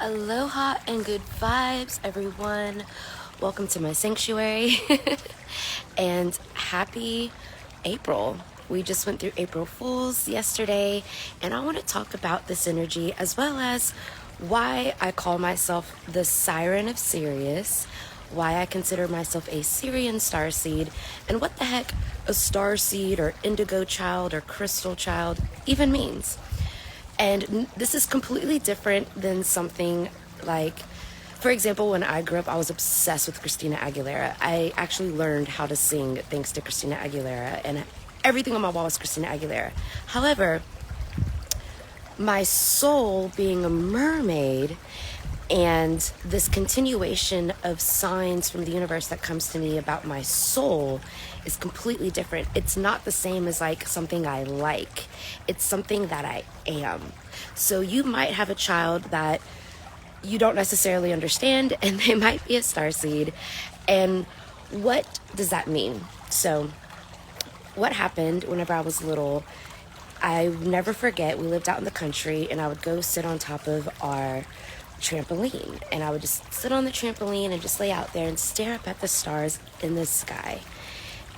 Aloha and good vibes, everyone. Welcome to my sanctuary and happy April. We just went through April Fools yesterday, and I want to talk about this energy as well as why I call myself the Siren of Sirius, why I consider myself a Sirian starseed, and what the heck a starseed or indigo child or crystal child even means. And this is completely different than something like, for example, when I grew up, I was obsessed with Christina Aguilera. I actually learned how to sing thanks to Christina Aguilera, and everything on my wall was Christina Aguilera. However, my soul being a mermaid and this continuation of signs from the universe that comes to me about my soul is completely different. It's not the same as like something I like. It's something that I am. So you might have a child that you don't necessarily understand, and they might be a starseed. And what does that mean? So what happened whenever I was little, I never forget, we lived out in the country, and I would go sit on top of our trampoline, and I would just sit on the trampoline and just lay out there and stare up at the stars in the sky.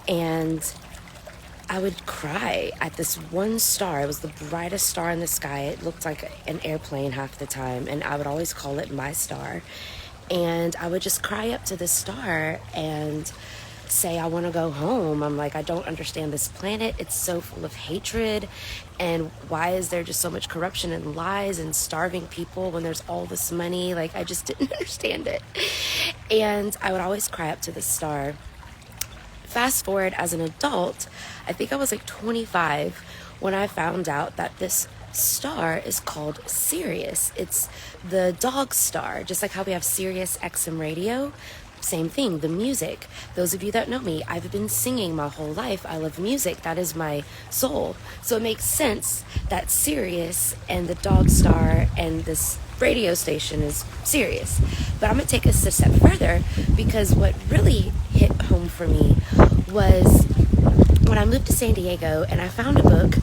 And I would cry at this one star. It was the brightest star in the sky. It looked like an airplane half the time, and I would always call it my star. And I would just cry up to this star and say, I want to go home. I'm like, I don't understand this planet. It's so full of hatred. And why is there just so much corruption and lies and starving people when there's all this money? Like, I just didn't understand it. And I would always cry up to this star. Fast forward as an adult, I think I was like 25 when I found out that this star is called Sirius. It's the dog star, just like how we have Sirius XM radio. Same thing, the music. Those of you that know me, I've been singing my whole life. I love music. That is my soul. So it makes sense that Sirius and the dog star and this radio station is Sirius. But I'm going to take this a step further, because what really hit home for me was when I moved to San Diego and I found a book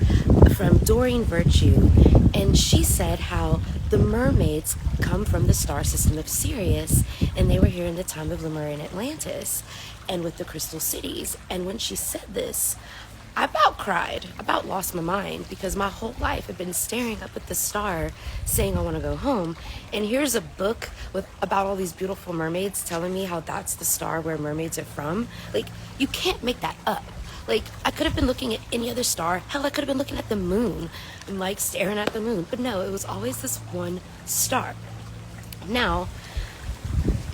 from Doreen Virtue, and she said how the mermaids come from the star system of Sirius, and they were here in the time of Lemurian Atlantis and with the crystal cities. And when she said this, I about cried, about lost my mind, because my whole life I've been staring up at the star saying I want to go home, and here's a book about all these beautiful mermaids telling me how that's the star where mermaids are from. Like, you can't make that up. Like, I could have been looking at any other star. Hell, I could have been looking at the moon and like staring at the moon. But no, it was always this one star. Now,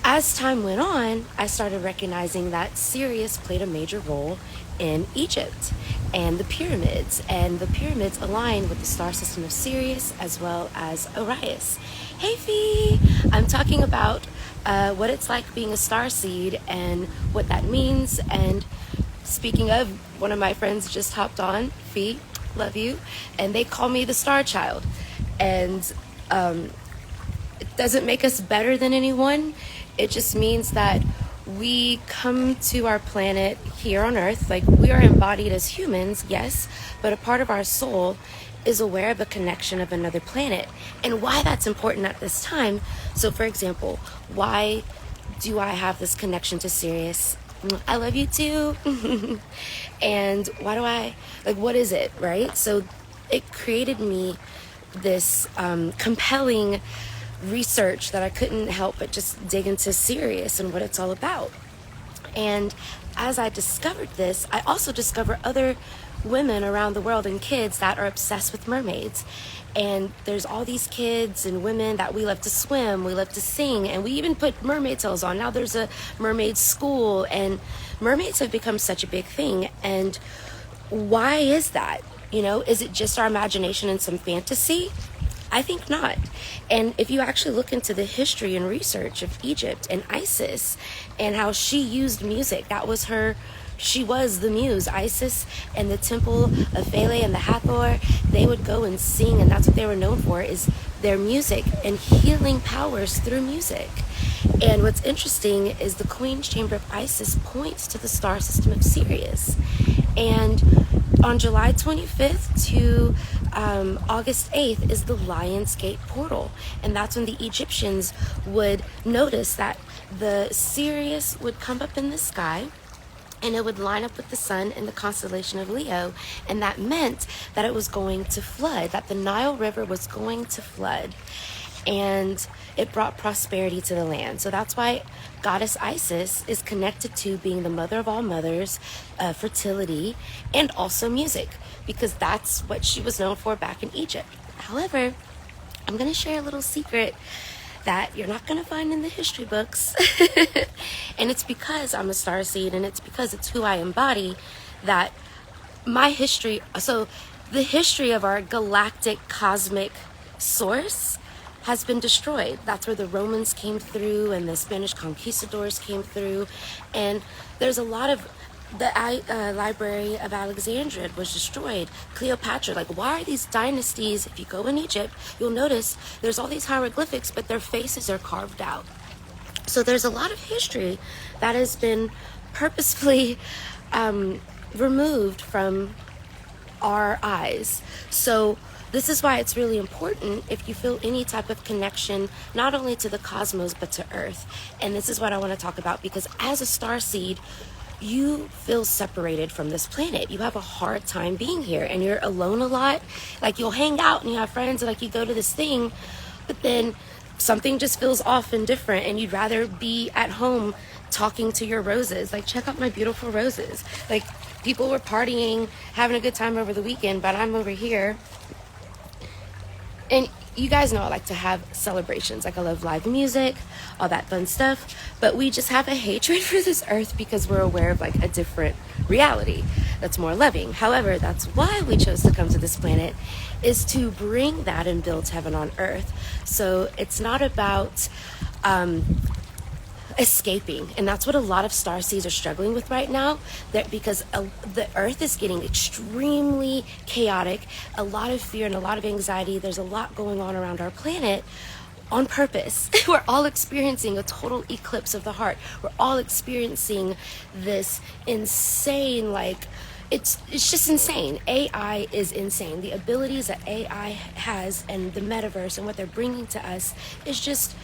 as time went on, I started recognizing that Sirius played a major role in Egypt and the pyramids. And the pyramids align with the star system of Sirius as well as Orion. Hey, Fee! I'm talking about what it's like being a starseed and what that means. And speaking of, one of my friends just hopped on, Fee, love you, and they call me the Star Child. And it doesn't make us better than anyone. It just means that we come to our planet here on Earth, like we are embodied as humans, yes, but a part of our soul is aware of a connection of another planet, and why that's important at this time. So for example, why do I have this connection to Sirius? I love you too. And why do I, like, what is it, right? So it created me this compelling research that I couldn't help but just dig into Sirius and what it's all about. And as I discovered this, I also discovered other women around the world and kids that are obsessed with mermaids. And there's all these kids and women that we love to swim, we love to sing, and we even put mermaid tails on. Now there's a mermaid school, and mermaids have become such a big thing. And why is that? You know, is it just our imagination and some fantasy? I think not. And if you actually look into the history and research of Egypt and Isis and how she used music, that was her. She was the muse. Isis and the temple of Philae and the Hathor, they would go and sing, and that's what they were known for, is their music and healing powers through music. And what's interesting is the Queen's Chamber of Isis points to the star system of Sirius. And on July 25th to August 8th is the Lion's Gate portal. And that's when the Egyptians would notice that the Sirius would come up in the sky, and it would line up with the sun in the constellation of Leo. And that meant that it was going to flood, that the Nile River was going to flood. And it brought prosperity to the land. So that's why goddess Isis is connected to being the mother of all mothers, fertility, and also music, because that's what she was known for back in Egypt. However, I'm going to share a little secret that you're not going to find in the history books. And it's because I'm a starseed, and it's because it's who I embody, that my history, so the history of our galactic cosmic source has been destroyed. That's where the Romans came through and the Spanish conquistadors came through. And there's a lot of the Library of Alexandria was destroyed. Cleopatra, like, why are these dynasties, if you go in Egypt, you'll notice there's all these hieroglyphics, but their faces are carved out. So there's a lot of history that has been purposefully removed from our eyes. So this is why it's really important if you feel any type of connection, not only to the cosmos, but to Earth. And this is what I want to talk about, because as a starseed, you feel separated from this planet. You have a hard time being here, and you're alone a lot. Like, you'll hang out and you have friends, and like you go to this thing, but then something just feels off and different, and you'd rather be at home talking to your roses. Like, check out my beautiful roses. Like, people were partying, having a good time over the weekend, but I'm over here. And you guys know I like to have celebrations. Like, I love live music, all that fun stuff. But we just have a hatred for this earth because we're aware of like a different reality that's more loving. However, that's why we chose to come to this planet, is to bring that and build heaven on earth. So it's not about escaping, and that's what a lot of starseeds are struggling with right now, that because the earth is getting extremely chaotic, a lot of fear and a lot of anxiety. There's a lot going on around our planet on purpose. We're all experiencing a total eclipse of the heart. We're all experiencing this insane, like, it's just insane. AI is insane. The abilities that AI has and the metaverse and what they're bringing to us is just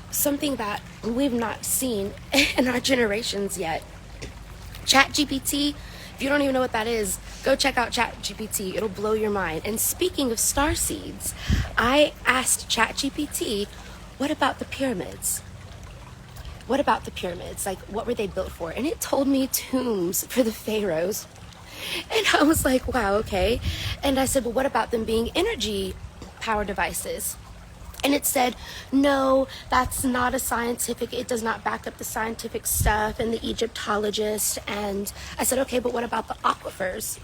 something that we've not seen in our generations yet. ChatGPT, if you don't even know what that is, go check out ChatGPT. It'll blow your mind. And speaking of starseeds, I asked ChatGPT, what about the pyramids? What about the pyramids? Like, what were they built for? And it told me tombs for the pharaohs. And I was like, wow, okay. And I said, well, what about them being energy power devices? And it said, no, that's not a scientific, it does not back up the scientific stuff and the Egyptologist. And I said, okay, but what about the aquifers?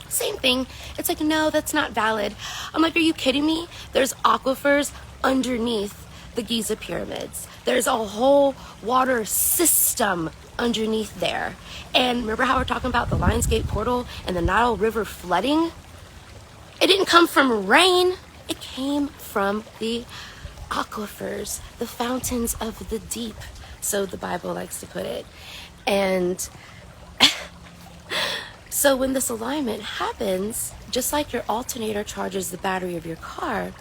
Same thing. It's like, no, that's not valid. I'm like, are you kidding me? There's aquifers underneath the Giza pyramids. There's a whole water system underneath there. And remember how we're talking about the Lion's Gate portal and the Nile River flooding? It didn't come from rain. It came from the aquifers, the fountains of the deep, so the Bible likes to put it. And so when this alignment happens, just like your alternator charges the battery of your car,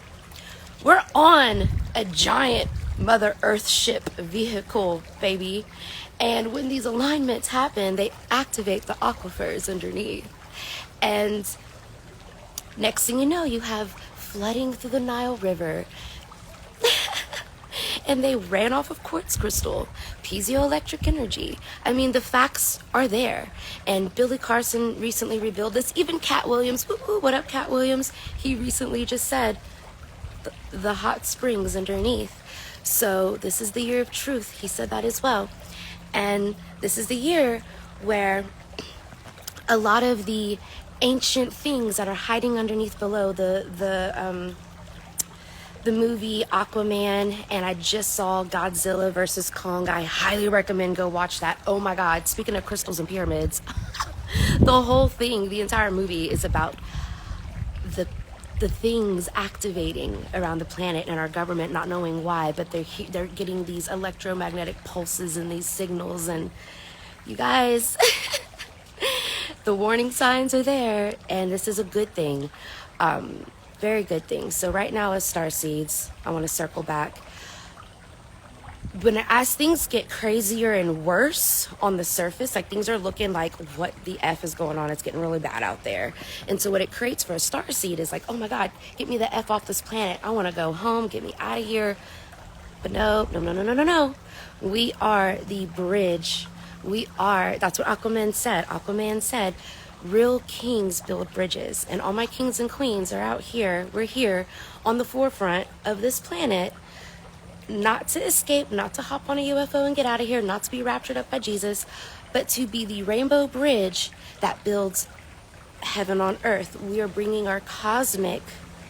we're on a giant Mother Earth ship vehicle, baby. And when these alignments happen, they activate the aquifers underneath. And next thing you know, you have flooding through the Nile River. And they ran off of quartz crystal, piezoelectric energy. I mean, the facts are there. And Billy Carson recently revealed this. Even Cat Williams, woo-hoo, what up, Cat Williams? He recently just said the hot springs underneath. So this is the year of truth. He said that as well. And this is the year where a lot of the ancient things that are hiding underneath below, the movie Aquaman, and I just saw Godzilla versus Kong. I highly recommend go watch that. Oh my God, speaking of crystals and pyramids, the whole thing, the entire movie is about the things activating around the planet and our government not knowing why, but they're getting these electromagnetic pulses and these signals. And you guys, The warning signs are there, and this is a good thing. Very good thing. So right now as starseeds, I want to circle back. As things get crazier and worse on the surface, like things are looking like, what the F is going on? It's getting really bad out there. And so what it creates for a starseed is like, oh my God, get me the F off this planet. I want to go home, get me out of here. But no. We are the bridge. That's what Aquaman said. Real kings build bridges. And all my kings and queens are out here. We're here on the forefront of this planet, not to escape, not to hop on a UFO and get out of here, not to be raptured up by Jesus, but to be the rainbow bridge that builds heaven on earth. We are bringing our cosmic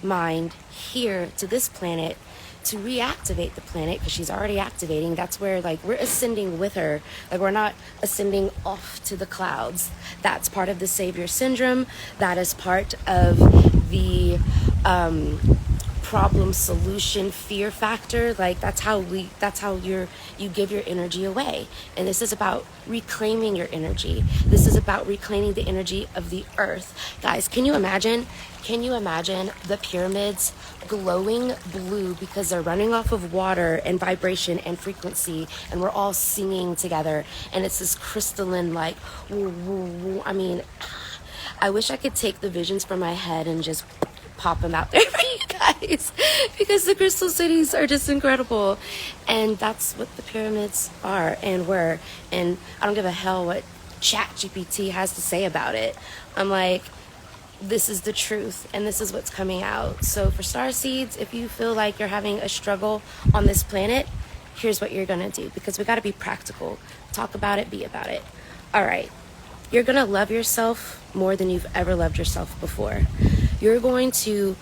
mind here to this planet to reactivate the planet, because she's already activating. That's where, like, we're ascending with her. Like, we're not ascending off to the clouds. That's part of the Savior syndrome. That is part of the problem solution fear factor. Like, that's how you give your energy away. And this is about reclaiming your energy. This is about reclaiming the energy of the earth. Guys, can you imagine the pyramids glowing blue because they're running off of water and vibration and frequency, and we're all singing together, and it's this crystalline, like, woo, woo, woo. I mean, I wish I could take the visions from my head and just pop them out there for you guys, because the crystal cities are just incredible. And that's what the pyramids are and were. And I don't give a hell what ChatGPT has to say about it. I'm like, this is the truth, and this is what's coming out. So for starseeds, if you feel like you're having a struggle on this planet, here's what you're gonna do, because we got to be practical. Talk about it, be about it. All right, you're gonna love yourself more than you've ever loved yourself before. You're going to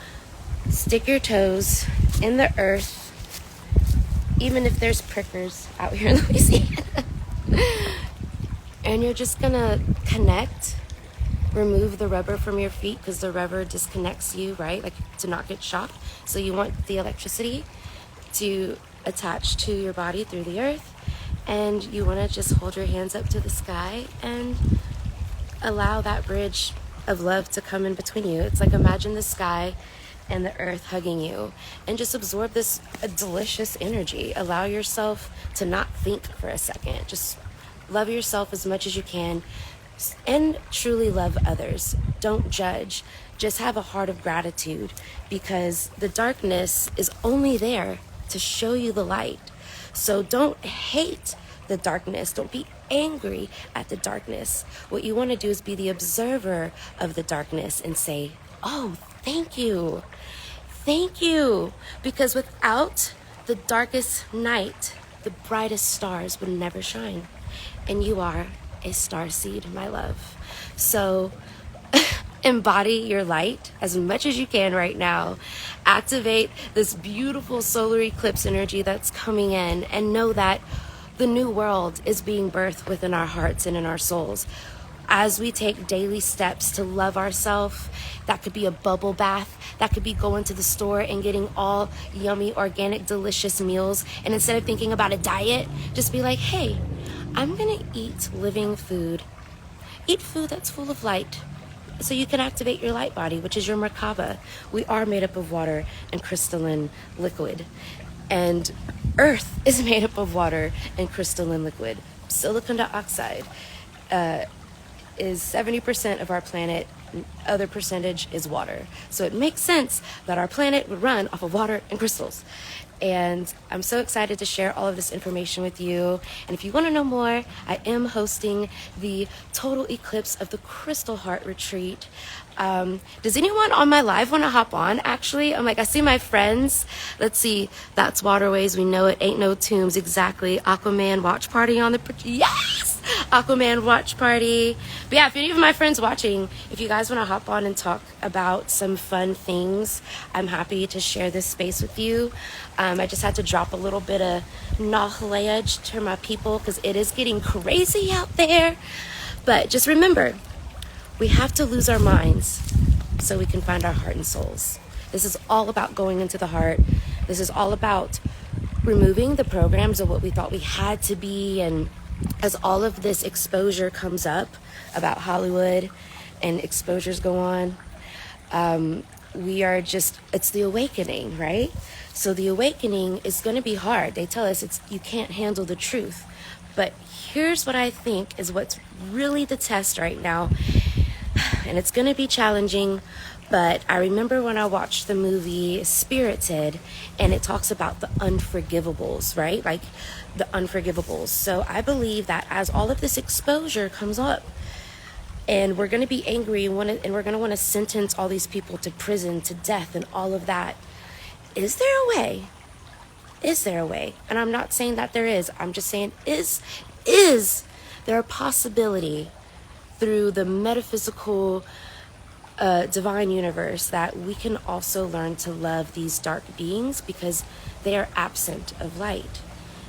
stick your toes in the earth, even if there's prickers out here in Louisiana. And you're just gonna connect. Remove the rubber from your feet, because the rubber disconnects you, right? Like, to not get shocked. So you want the electricity to attach to your body through the earth. And you want to just hold your hands up to the sky and allow that bridge of love to come in between you. It's like, imagine the sky and the earth hugging you, and just absorb this delicious energy. Allow yourself to not think for a second. Just love yourself as much as you can, and truly love others. Don't judge. Just have a heart of gratitude, because the darkness is only there to show you the light. So don't hate the darkness. Don't be angry at the darkness. What you want to do is be the observer of the darkness and say, oh, thank you. Thank you. Because without the darkest night, the brightest stars would never shine. And you are a starseed, my love. So embody your light as much as you can right now. Activate this beautiful solar eclipse energy that's coming in, and know that the new world is being birthed within our hearts and in our souls. As we take daily steps to love ourselves, that could be a bubble bath, that could be going to the store and getting all yummy, organic, delicious meals. And instead of thinking about a diet, just be like, hey, I'm gonna eat living food. Eat food that's full of light, so you can activate your light body, which is your Merkaba. We are made up of water and crystalline liquid. And Earth is made up of water and crystalline liquid. Silicon dioxide is 70% of our planet. Other percentage is water. So it makes sense that our planet would run off of water and crystals. And I'm so excited to share all of this information with you. And if you want to know more, I am hosting the Total Eclipse of the Crystal Heart Retreat. Does anyone on my live want to hop on? Actually, I'm like, I see my friends. Let's see. That's Waterways. We know it. Ain't no tombs. Exactly. Aquaman watch party on the... Yes! Aquaman watch party. But yeah, if any of my friends watching, if you guys want to hop on and talk about some fun things, I'm happy to share this space with you. I just had to drop a little bit of knowledge to my people, because it is getting crazy out there. But just remember, we have to lose our minds so we can find our heart and souls. This is all about going into the heart. This is all about removing the programs of what we thought we had to be, and as all of this exposure comes up about Hollywood and exposures go on, we are just, it's the awakening, right? So the awakening is going to be hard. They tell us you can't handle the truth. But here's what I think is what's really the test right now. And it's going to be challenging. But I remember when I watched the movie Spirited, and it talks about the unforgivables, right? Like the unforgivables. So I believe that as all of this exposure comes up, and we're going to be angry and we're going to want to sentence all these people to prison, to death, and all of that. Is there a way? Is there a way? And I'm not saying that there is. I'm just saying, is there a possibility through the metaphysical divine universe that we can also learn to love these dark beings because they are absent of light?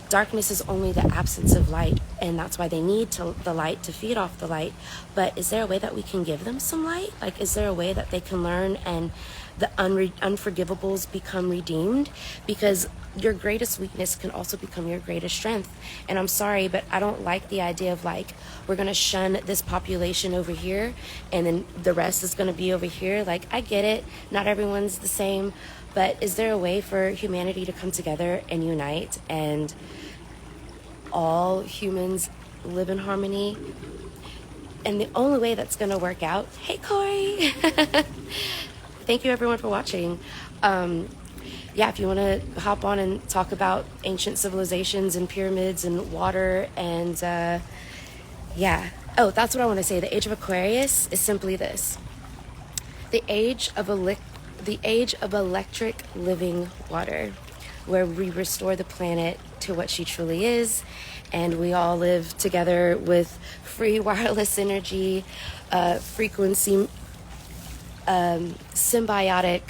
Darkness is only the absence of light, and that's why they need the light to feed off the light. But is there a way that we can give them some light? Like, is there a way that they can learn and the unforgivables become redeemed? Because your greatest weakness can also become your greatest strength. And I'm sorry, but I don't like the idea of like, we're going to shun this population over here and then the rest is going to be over here. Like, I get it. Not everyone's the same. But is there a way for humanity to come together and unite and all humans live in harmony? And the only way that's going to work out, hey, Corey. Thank you, everyone, for watching. Yeah, if you want to hop on and talk about ancient civilizations and pyramids and water and, yeah. Oh, that's what I want to say. The age of Aquarius is simply this. The age of electric living water, where we restore the planet to what she truly is, and we all live together with free wireless energy, frequency, symbiotic,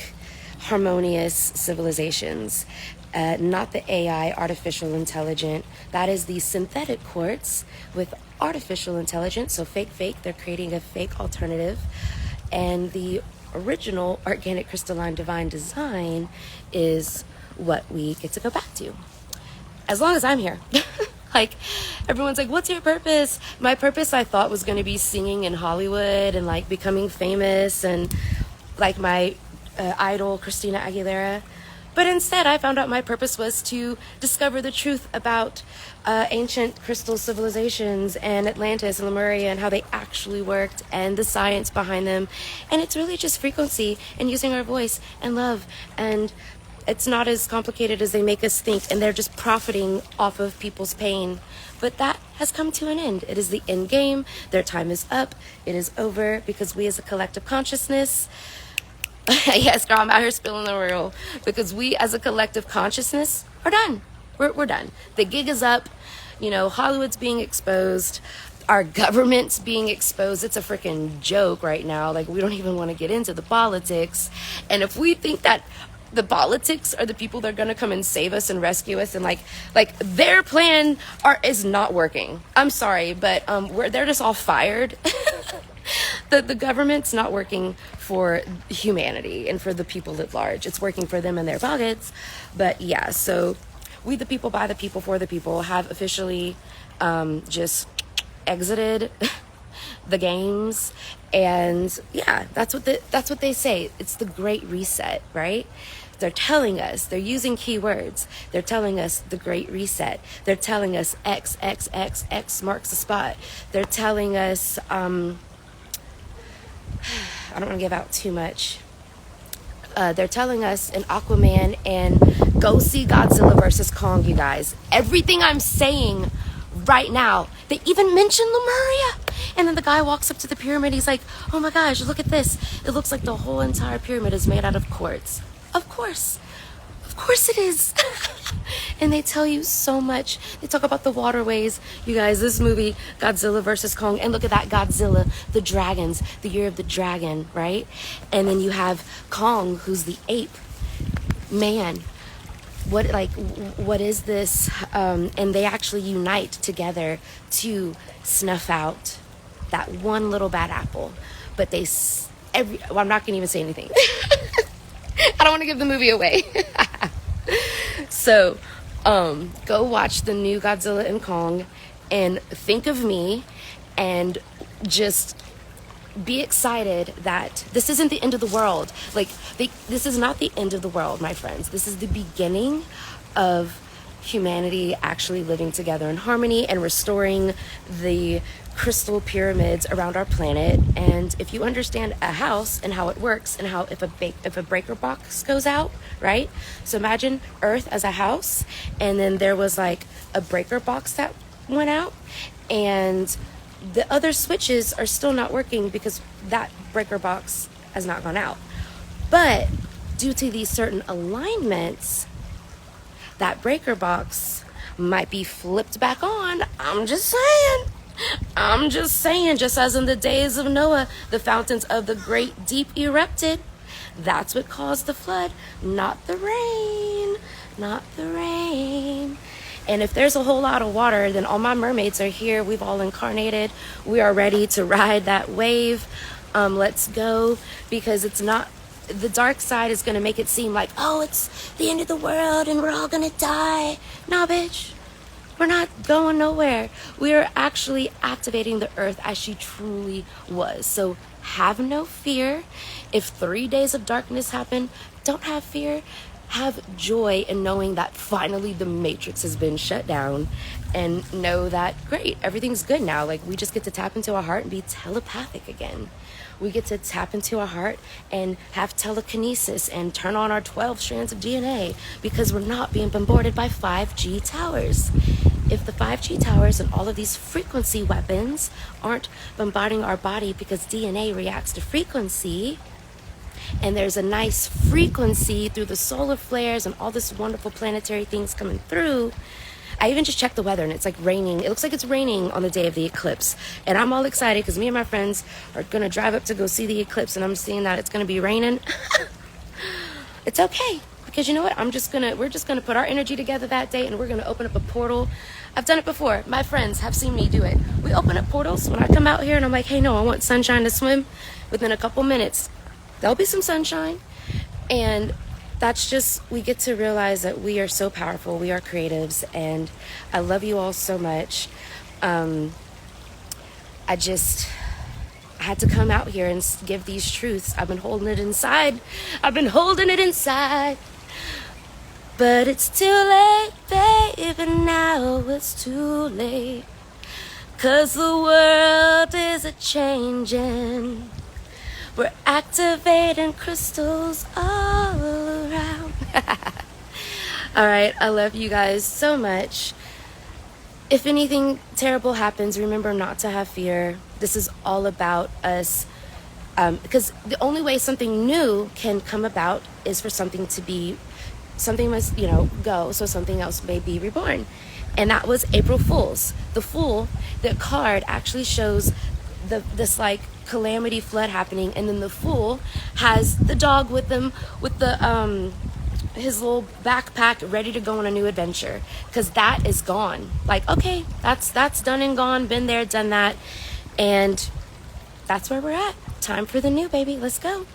harmonious civilizations. Not the AI, artificial intelligent. That is the synthetic quartz with artificial intelligence. So fake, they're creating a fake alternative. And the original organic crystalline divine design is what we get to go back to. As long as I'm here. Like, everyone's like, what's your purpose? My purpose, I thought, was going to be singing in Hollywood and like becoming famous and like my idol, Christina Aguilera. But instead, I found out my purpose was to discover the truth about ancient crystal civilizations and Atlantis and Lemuria and how they actually worked and the science behind them. And it's really just frequency and using our voice and love. And it's not as complicated as they make us think. And they're just profiting off of people's pain. But that has come to an end. It is the end game. Their time is up. It is over because we as a collective consciousness... Yes, girl, I'm out here spilling the real. Because we, as a collective consciousness, are done. We're done. The gig is up. You know, Hollywood's being exposed. Our government's being exposed. It's a freaking joke right now. Like, we don't even want to get into the politics. And if we think that the politics are the people that are going to come and save us and rescue us, and like their plan is not working. I'm sorry, but they're just all fired. The government's not working for humanity and for the people at large. It's working for them and their pockets. But yeah, so we the people, by the people, for the people have officially just exited the games. And yeah, that's what they say. It's the Great Reset, right? They're telling us, they're using keywords. They're telling us the Great Reset. They're telling us X marks the spot. They're telling us, I don't want to give out too much. They're telling us in Aquaman and go see Godzilla versus Kong, you guys. Everything I'm saying right now, they even mention Lemuria. And then the guy walks up to the pyramid. He's like, oh my gosh, look at this. It looks like the whole entire pyramid is made out of quartz. Of course it is. And they tell you so much. They talk about the waterways. You guys, this movie, Godzilla versus Kong, and look at that Godzilla, the dragons, the year of the dragon, right? And then you have Kong, who's the ape. Man, what is this? And they actually unite together to snuff out that one little bad apple. But I'm not going to even say anything. I don't want to give the movie away. So, go watch the new Godzilla and Kong and think of me and just be excited that this isn't the end of the world. Like, this is not the end of the world, my friends. This is the beginning of humanity actually living together in harmony and restoring the crystal pyramids around our planet. And if you understand a house and how it works, and how if a breaker box goes out, right? So imagine Earth as a house, and then there was like a breaker box that went out, and the other switches are still not working because that breaker box has not gone out. But due to these certain alignments, that breaker box might be flipped back on. I'm just saying, just as in the days of Noah, the fountains of the great deep erupted. That's what caused the flood, not the rain, not the rain. And if there's a whole lot of water, then all my mermaids are here. We've all incarnated. We are ready to ride that wave. Let's go, because it's not, the dark side is going to make it seem like, oh, it's the end of the world and we're all going to die. No, bitch. We're not going nowhere. We are actually activating the earth as she truly was. So have no fear. If 3 days of darkness happen, don't have fear. Have joy in knowing that finally the matrix has been shut down, and know that, great, everything's good now. Like, we just get to tap into our heart and be telepathic again. We get to tap into our heart and have telekinesis and turn on our 12 strands of DNA, because we're not being bombarded by 5G towers. If the 5G towers and all of these frequency weapons aren't bombarding our body because DNA reacts to frequency, and there's a nice frequency through the solar flares and all this wonderful planetary things coming through. I even just checked the weather, and it's like raining. It looks like it's raining on the day of the eclipse. And I'm all excited because me and my friends are going to drive up to go see the eclipse, and I'm seeing that it's going to be raining. It's okay, because you know what? We're just going to put our energy together that day, and we're going to open up a portal. I've done it before. My friends have seen me do it. We open up portals when I come out here, and I'm like, hey, no, I want sunshine to swim. Within a couple minutes, there'll be some sunshine. And that's just, we get to realize that we are so powerful. We are creatives, and I love you all so much. I had to come out here and give these truths. I've been holding it inside. But it's too late, baby, now it's too late. 'Cause the world is a-changing. We're activating crystals all around. All right, I love you guys so much. If anything terrible happens, remember not to have fear. This is all about us. Because the only way something new can come about is for something must, go, so something else may be reborn. And that was April Fool's. The Fool, the card actually shows this like calamity flood happening, and then the Fool has the dog with him, with the his little backpack, ready to go on a new adventure, because that is gone. Like, okay, that's done and gone, been there, done that, and that's where we're at. Time for the new, baby. Let's go.